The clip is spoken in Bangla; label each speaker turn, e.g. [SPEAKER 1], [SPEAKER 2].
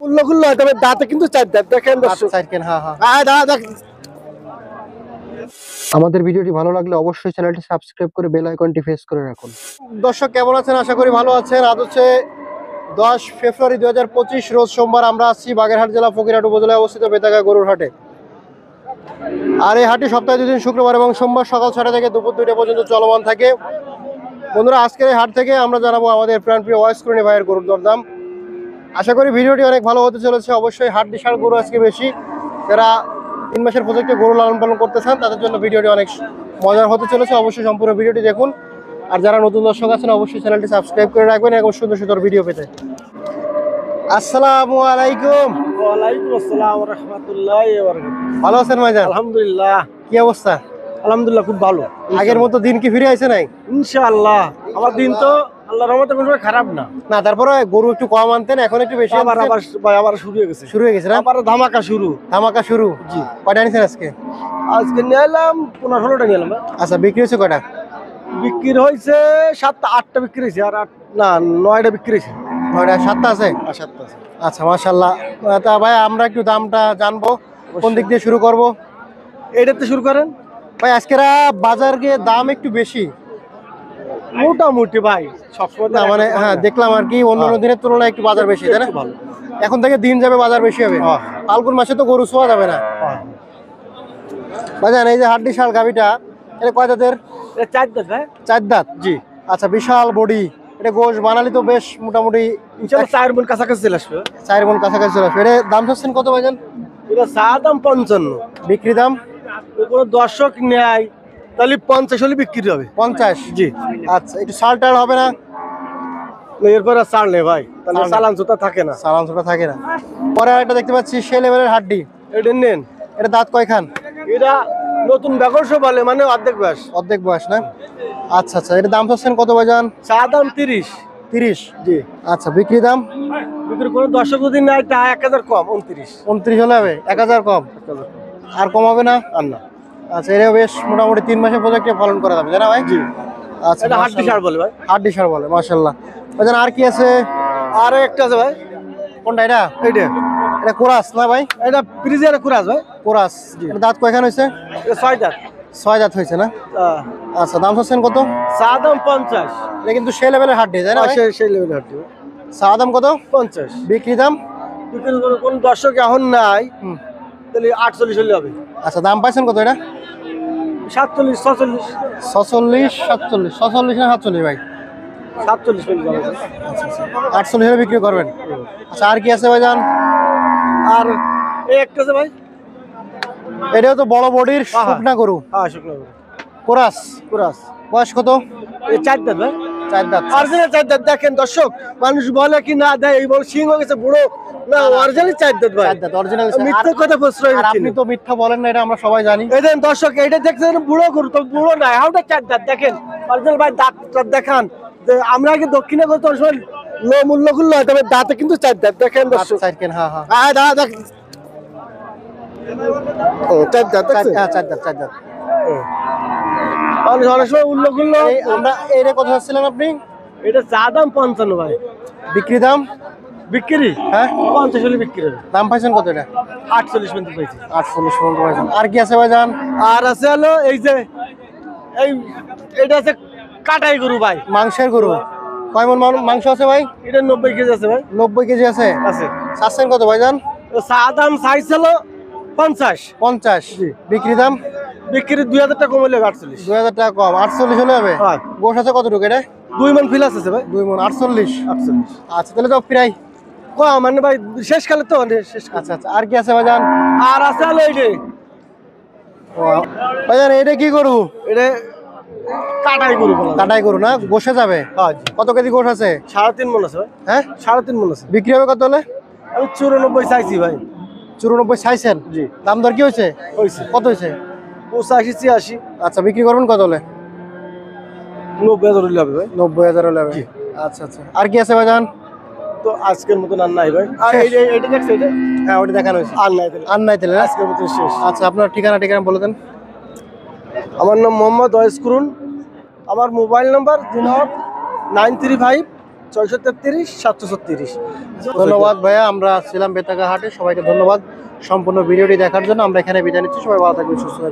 [SPEAKER 1] উল্লগুল্ল হয়, তবে দাঁতে কিন্তু চার দাঁত। দেখেন দর্শক,
[SPEAKER 2] আমাদের ভিডিওটি ভালো লাগলে অবশ্যই চ্যানেলটি সাবস্ক্রাইব করে বেল আইকনটি প্রেস করে রাখুন।
[SPEAKER 1] দর্শক কেমন আছেন? আশা করি ভালো আছেন। আজ হচ্ছে 10 ফেব্রুয়ারি 2025 রোজ সোমবার। আমরা আসছি বাগেরহাট জেলা ফকিরহাট উপজেলায় অবস্থিত বেতাগা গরুর হাটে। আর এই হাটটি সপ্তাহে 2 দিন শুক্রবার এবং সোমবার সকাল 6টা থেকে দুপুর 2টা পর্যন্ত চলমান থাকে। বন্ধুরা, আজকের এই হাট থেকে আমরা জানাবো আমাদের প্রাণপ্রিয় ওয়াইস করণী ভাইয়ের গরুর দরদাম। আশা করি ভিডিওটি অনেক ভালো হতে চলেছে। অবশ্যই হাট বিশাল গরু আজকে বেশি, যারা 3 মাসের প্রজেক্টে গরু লালন পালন করতে চান তাদের জন্য ভিডিওটি অনেক মজার হতে চলেছে। অবশ্যই সম্পূর্ণ ভিডিওটি দেখুন। আর যারা নতুন দর্শক আছেন অবশ্যই চ্যানেলটি সাবস্ক্রাইব করে রাখবেন এরকম সুন্দর সুন্দর ভিডিও পেতে। আসসালামু আলাইকুম।
[SPEAKER 3] ওয়ালাইকুম আসসালাম ওয়া রাহমাতুল্লাহি ওয়া বারাকাতুহু।
[SPEAKER 1] ভালো আছেন ভাইজান?
[SPEAKER 3] আলহামদুলিল্লাহ।
[SPEAKER 1] কি অবস্থা?
[SPEAKER 3] আলহামদুলিল্লাহ, খুব ভালো।
[SPEAKER 1] আগের মতো দিন কি ফিরে আইছে নাই?
[SPEAKER 3] ইনশাআল্লাহ। আমার দিন তো আল্লাহর রহমতে কোনো খারাপ না।
[SPEAKER 1] না, তারপরে গরু একটু কম আনতেন, এখন একটু বেশি
[SPEAKER 3] আবার
[SPEAKER 1] আনতেন।
[SPEAKER 3] আবার ভাই আবার শুরু হয়ে গেছে।
[SPEAKER 1] শুরু হয়ে গেছে না?
[SPEAKER 3] আবার ধামাকা শুরু।
[SPEAKER 1] ধামাকা শুরু।
[SPEAKER 3] জি।
[SPEAKER 1] কয়টা আনিছেন আজকে?
[SPEAKER 3] আজকে নিলাম 15-16টা নিলাম।
[SPEAKER 1] আচ্ছা, বিক্রি হয়েছে কয়টা?
[SPEAKER 3] বিক্রি হয়েছে 7-8টা বিক্রি হয়েছে, আর 9টা বিক্রি হয়েছে।
[SPEAKER 1] 9টা 7টা আছে?
[SPEAKER 3] আর 7টা আছে।
[SPEAKER 1] আচ্ছা, মাশাআল্লাহ। তা ভাই আমরা একটু দামটা জানবো, কোন দিক দিয়ে শুরু করব?
[SPEAKER 3] এইটাতে শুরু করেন
[SPEAKER 1] ভাই। আজকের বাজারে দাম একটু বেশি
[SPEAKER 3] মোটামুটি ভাই, সবসময়
[SPEAKER 1] না, মানে হ্যাঁ দেখলাম আর কি, অন্যান্য দিনের তুলনায় একটু বাজার বেশি, তাই না?
[SPEAKER 3] ভালো।
[SPEAKER 1] এখন থেকে দিন যাবে বাজার বেশি হবে। ফাল্গুন মাসে তো গরু ছোঁয়া যাবে না। ভাইজান, এই যে হাড্ডি শাল গাভিটা, এটা কয় দাঁতের?
[SPEAKER 3] এটা 4 দাঁত ভাই।
[SPEAKER 1] 4 দাঁত?
[SPEAKER 3] জি।
[SPEAKER 1] আচ্ছা, বিশাল বডি। এটা গোশ বানালি তো বেশ মোটামুটি
[SPEAKER 3] ইনশাআল্লাহ 4 মণ কাছাকাছি চলে আসবে।
[SPEAKER 1] 4 মণ কাছাকাছি চলে আসবে। এটা দাম চাচ্ছেন কত ভাইজান?
[SPEAKER 3] এটা চা দাম 55।
[SPEAKER 1] বিক্রি দাম?
[SPEAKER 3] কোনো দর্শক নেয় তাহলে 50 হলে বিক্রি হবে।
[SPEAKER 1] 50?
[SPEAKER 3] জি।
[SPEAKER 1] আচ্ছা, একটু সাল টাল হবে না?
[SPEAKER 3] এরপর আর ছাড় নেই ভাই, তাহলে চালান জুতা থাকে না।
[SPEAKER 1] সালামটা থাকে না। পরে আরেকটা দেখতে পাচ্ছি সে লেভেলের হাড্ডি।
[SPEAKER 3] এটা নেন।
[SPEAKER 1] এটা দাঁত কয়খান?
[SPEAKER 3] এটা নতুন বেগরস বলে, মানে অর্ধেক বয়স।
[SPEAKER 1] অর্ধেক বয়স না? আচ্ছা আচ্ছা, এটা দাম চাচ্ছেন কত ভাইজান?
[SPEAKER 3] চা দাম 30।
[SPEAKER 1] 30?
[SPEAKER 3] জি।
[SPEAKER 1] আচ্ছা, বিক্রি দাম?
[SPEAKER 3] বিক্রি কোনো দর্শক যদি নেয় তা 1000 কম, 29।
[SPEAKER 1] 29 হলে হবে? 1000 কম? আর কম হবে না?
[SPEAKER 3] আর না।
[SPEAKER 1] আচ্ছা, এটা বেশ মোটামুটি 3 মাসের প্রজেক্টে পালন করা যাবে, জানা ভাই?
[SPEAKER 3] জি।
[SPEAKER 1] আচ্ছা,
[SPEAKER 3] এটা হাড্ডি সার বলে ভাই।
[SPEAKER 1] হাড্ডি সার বলে, মাশাআল্লাহ। ভাইজান আর কি আছে?
[SPEAKER 3] আর একটা আছে ভাই।
[SPEAKER 1] কোনটা এটা?
[SPEAKER 3] এইটা।
[SPEAKER 1] এটা কোরাস না ভাই?
[SPEAKER 3] এটা ফ্রিজের কুরাস ভাই।
[SPEAKER 1] কোরাস। এটা দাঁত কয়খান হয়েছে?
[SPEAKER 3] এটা 6 দাঁত।
[SPEAKER 1] 6 দাঁত হয়েছে না? আচ্ছা, দাম চাচ্ছেন কত?
[SPEAKER 3] চা দাম 50।
[SPEAKER 1] এটা কিন্তু সে লেভেলের হাড্ডি, তাই না ভাই?
[SPEAKER 3] সেই লেভেলের হাড্ডি।
[SPEAKER 1] চা দাম কত?
[SPEAKER 3] 50।
[SPEAKER 1] বিক্রি দাম?
[SPEAKER 3] বিক্রি কোন দর্শক এখন নাই তাহলে 48 হলে হবে।
[SPEAKER 1] আচ্ছা, দাম পাইছেন কত এটা?
[SPEAKER 3] 47, 46।
[SPEAKER 1] 46, 47? 46 না 47 ভাই?
[SPEAKER 3] 47 হলে যাবে।
[SPEAKER 1] আচ্ছা আচ্ছা, 48 হলে বিক্রি করবেন। আচ্ছা, আর কি আছে ভাইজান?
[SPEAKER 3] আর এই একটা আছে ভাই।
[SPEAKER 1] এটাও তো বড় বডির শুকনা গরু।
[SPEAKER 3] হ্যাঁ, শুকনো
[SPEAKER 1] কোরাস।
[SPEAKER 3] কুরাস।
[SPEAKER 1] বয়স কত?
[SPEAKER 3] এই 4 দাঁত ভাই।
[SPEAKER 1] 4 দাঁত?
[SPEAKER 3] অরিজিনাল 4 দাঁত। দেখেন দর্শক, মানুষ বলে কি না দেয়, এই বল সিং হয়ে গেছে বুড়ো, না অরিজিনাল 4 দাঁত ভাই।
[SPEAKER 1] 4 দাঁত অরিজিনাল।
[SPEAKER 3] মিথ্যা কথা প্রশ্রয়
[SPEAKER 1] আর আপনি তো মিথ্যা বলেন না, এটা আমরা সবাই জানি।
[SPEAKER 3] এই দেন দর্শক, এইটা দেখছেন বুড়ো গরু, তো বুড়ো না, হাউটা 4 দাঁত। দেখেন অরিজিনাল ভাই, দাঁত দেখান। আমরা আগে দক্ষিণে করতে সময় লো মূল্য গুলো হয়, তবে দাঁতে কিন্তু 4 দাঁত। দেখেন দর্শক।
[SPEAKER 1] হ্যাঁ হ্যাঁ,
[SPEAKER 3] দাঁত দেখ। ও 4 দাঁত।
[SPEAKER 1] 4 দাঁত 4 দাঁত।
[SPEAKER 3] মানুষ অনেক সময় উল্লো গুল্লো।
[SPEAKER 1] আমরা এইটা কথা চাচ্ছিলেন আপনি?
[SPEAKER 3] এটা চা দাম 55 ভাই।
[SPEAKER 1] বিক্রি দাম?
[SPEAKER 3] বিক্রি
[SPEAKER 1] হ্যাঁ
[SPEAKER 3] 50 হলে বিক্রি হবে।
[SPEAKER 1] দাম পাইছেন কত এটা?
[SPEAKER 3] 48 পর্যন্ত পাইছি।
[SPEAKER 1] 48 পর্যন্ত পাইছেন। আর কি আছে ভাইজান?
[SPEAKER 3] আর আছে হলো এই যে এটা আছে কাটাই গরু ভাই,
[SPEAKER 1] মাংসের গরু। কয় মণ মাংস আছে ভাই?
[SPEAKER 3] এটা 90 কেজি আছে ভাই।
[SPEAKER 1] 90 কেজি আছে?
[SPEAKER 3] আছে।
[SPEAKER 1] চাচ্ছেন কত ভাইজান?
[SPEAKER 3] চা দাম চাইছিল 50।
[SPEAKER 1] 50? বিক্রি দাম?
[SPEAKER 3] বিক্রি 2000 টাকা কম হলে 48।
[SPEAKER 1] 2000 টাকা কম, 48 হলে হবে?
[SPEAKER 3] হ্যাঁ।
[SPEAKER 1] গোশ আছে কতটুকু এটা?
[SPEAKER 3] 2 মণ ফিল আছে ভাই।
[SPEAKER 1] 2 মণ 48?
[SPEAKER 3] 48।
[SPEAKER 1] আচ্ছা, তাহলে তো প্রায়
[SPEAKER 3] কম মানে ভাই, শেষ কালে তো শেষ।
[SPEAKER 1] আচ্ছা আচ্ছা, আর কি আছে ভাইজান?
[SPEAKER 3] আর আছে হলো এই যে
[SPEAKER 1] ভাইজান, এটা কি গরু?
[SPEAKER 3] এটা কাটাই গরু বলা।
[SPEAKER 1] কাটাই গরু না? গোশে যাবে?
[SPEAKER 3] হ্যাঁ জি।
[SPEAKER 1] কত কেজি গোশ আছে?
[SPEAKER 3] 3.5 মণ আছে ভাই।
[SPEAKER 1] হ্যাঁ,
[SPEAKER 3] 3.5 মণ আছে।
[SPEAKER 1] বিক্রি হবে কত হলে?
[SPEAKER 3] আমি 94 চাইছি ভাই।
[SPEAKER 1] 94 চাইছেন?
[SPEAKER 3] জি।
[SPEAKER 1] দাম দর কি হয়েছে?
[SPEAKER 3] হইছে।
[SPEAKER 1] কত হয়েছে?
[SPEAKER 3] 85, 86।
[SPEAKER 1] আচ্ছা, বিক্রি করবেন কত হলে?
[SPEAKER 3] 90,000 হলে হবে ভাই।
[SPEAKER 1] 90,000 হলে হবে? আচ্ছা আচ্ছা, আর কি আছে ভাইজান?
[SPEAKER 3] তো আজকের মতন আর নাই ভাই। আর এইটা দেখছো এটা?
[SPEAKER 1] হ্যাঁ, ওটা দেখানো হয়েছে।
[SPEAKER 3] আর নাই তাহলে।
[SPEAKER 1] আর নাই তাহলে না?
[SPEAKER 3] আজকের মতন শেষ।
[SPEAKER 1] আচ্ছা, আপনার ঠিকানা বলে দেন।
[SPEAKER 3] আমার নাম মোহাম্মদ ওয়াইস করুন। আমার মোবাইল নাম্বার 9356 633 736।
[SPEAKER 1] ধন্যবাদ ভাইয়া, আমরা ছিলাম বেতাগা হাটে। সবাইকে ধন্যবাদ সম্পূর্ণ ভিডিওটি দেখার জন্য। আমরা এখানে বিদায় নিচ্ছি। সবাই ভালো থাকবেন, সুস্থ থাকবেন।